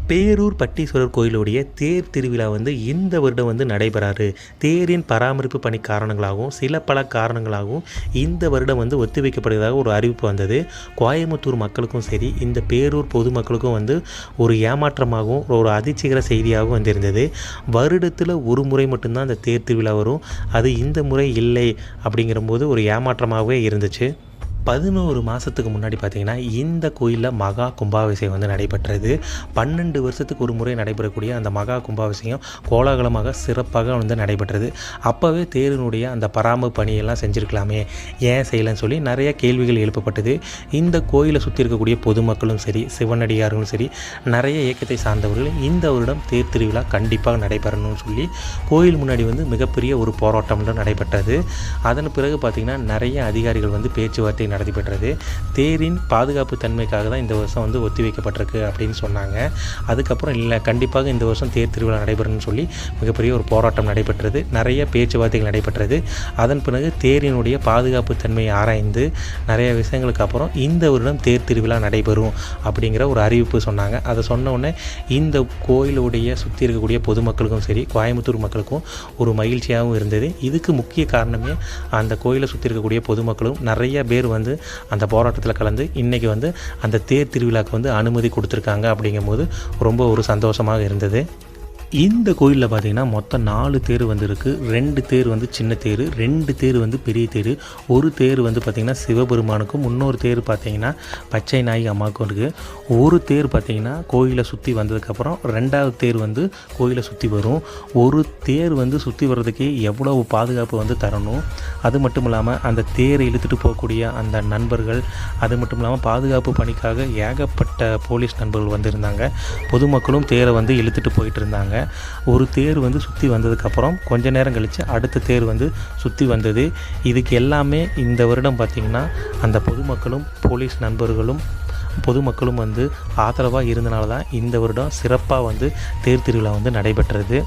பேரூர் பட்டீஸ்வரர் கோயிலுடைய தேர் திருவிழா இந்த வருடம் நடைபெறாது. தேரின் பராமரிப்பு பணி காரணங்களாகவும் சில பல காரணங்களாகவும் இந்த வருடம் ஒத்தி வைக்கப்படுவதாக ஒரு அறிவிப்பு வந்தது. கோயம்புத்தூர் மக்களுக்கும் சரி, இந்த பேரூர் பொதுமக்களுக்கும் ஒரு ஏமாற்றமாகவும் ஒரு அதிர்ச்சிகர செய்தியாகவும் வந்திருந்தது. வருடத்தில் ஒரு முறை மட்டும்தான் அந்த தேர் திருவிழா வரும். அது இந்த முறை இல்லை அப்படிங்கிறபோது ஒரு ஏமாற்றமாகவே இருந்துச்சு. 11 மாதத்துக்கு முன்னாடி பார்த்திங்கன்னா இந்த கோயிலில் மகா கும்பாபிஷேகம் நடைபெற்றது. 12 வருஷத்துக்கு ஒரு முறை நடைபெறக்கூடிய அந்த மகா கும்பாபிஷேகம் கோலாகலமாக சிறப்பாக நடைபெற்றது. அப்போவே தேரினுடைய அந்த பராமரிப்பு பணியெல்லாம் செஞ்சுருக்கலாமே, ஏன் செய்யலைன்னு சொல்லி நிறைய கேள்விகள் எழுப்பப்பட்டது. இந்த கோயிலை சுற்றி இருக்கக்கூடிய பொதுமக்களும் சரி, சிவனடியார்களும் சரி, நிறைய இயக்கத்தை சார்ந்தவர்கள் இந்த வருடம் தேர் திருவிழா கண்டிப்பாக நடைபெறணும்னு சொல்லி கோயில் முன்னாடி மிகப்பெரிய ஒரு போராட்டம் நடைபெற்றது. அதன் பிறகு பார்த்திங்கன்னா நிறைய அதிகாரிகள் பேச்சுவார்த்தை நடத்தப்பெற்றது. தேரின் பாதுகாப்பு தன்மைக்காக தான் இந்த வருஷம் ஒத்தி வைக்கப்பட்டிருக்கு அப்படின்னு சொன்னாங்க. அதுக்கப்புறம் இல்லை, கண்டிப்பாக இந்த வருஷம் தேர் திருவிழா நடைபெறணும்னு சொல்லி மிகப்பெரிய ஒரு போராட்டம் நடைபெற்றது. நிறைய பேச்சுவார்த்தைகள் நடைபெற்றது. அதன் பிறகு தேரினுடைய பாதுகாப்பு தன்மையை ஆராய்ந்து நிறைய விஷயங்களுக்கு அப்புறம் இந்த வருடம் தேர் திருவிழா நடைபெறும் அப்படிங்கிற ஒரு அறிவிப்பு சொன்னாங்க. அதை சொன்ன உடனே இந்த கோயிலுடைய சுற்றி இருக்கக்கூடிய பொதுமக்களுக்கும் சரி, கோயம்புத்தூர் மக்களுக்கும் ஒரு மகிழ்ச்சியாகவும் இருந்தது. இதுக்கு முக்கிய காரணமே அந்த கோயிலை சுற்றி இருக்கக்கூடிய பொதுமக்களும் நிறைய பேர் அந்த போராட்டத்தில் கலந்து இன்றைக்கி அந்த தேர் திருவிழாவுக்கு அனுமதி கொடுத்துருக்காங்க. அப்படிங்கும்போது ரொம்ப ஒரு சந்தோஷமாக இருந்தது. இந்த கோயிலில் பார்த்திங்கன்னா மொத்தம் 4 தேர் இருக்குது. 2 தேர் சின்ன தேர், 2 தேர் பெரிய தேர், ஒரு தேர் பார்த்திங்கன்னா சிவபெருமானுக்கும், இன்னொரு தேர் பார்த்திங்கன்னா பச்சை நாயகி அம்மாவுக்கும் இருக்குது. ஒரு தேர் பார்த்திங்கன்னா கோயிலை சுற்றி வந்ததுக்கப்புறம் 2வது தேர் கோயிலை சுற்றி வரும். ஒரு தேர் சுற்றி வர்றதுக்கே எவ்வளவு பாதுகாப்பு தரணும். அது மட்டும் இல்லாமல் அந்த தேரை இழுத்துட்டு போகக்கூடிய அந்த நண்பர்கள், அது மட்டும் இல்லாமல் பாதுகாப்பு பணிக்காக ஏகப்பட்ட போலீஸ் நண்பர்கள் இருந்தாங்க. பொதுமக்களும் தேரை இழுத்துட்டு போயிட்டு இருந்தாங்க. ஒரு தேர் சுற்றி வந்ததுக்கப்புறம் கொஞ்ச நேரம் கழித்து அடுத்த தேர் சுற்றி வந்தது. இதுக்கு எல்லாமே இந்த வருடம் பார்த்திங்கன்னா அந்த பொதுமக்களும் போலீஸ் நண்பர்களும் பொதுமக்களும் ஆதரவாக இருந்தனால தான் இந்த வருடம் சிறப்பாக தேர் திருவிழா நடைபெற்றது.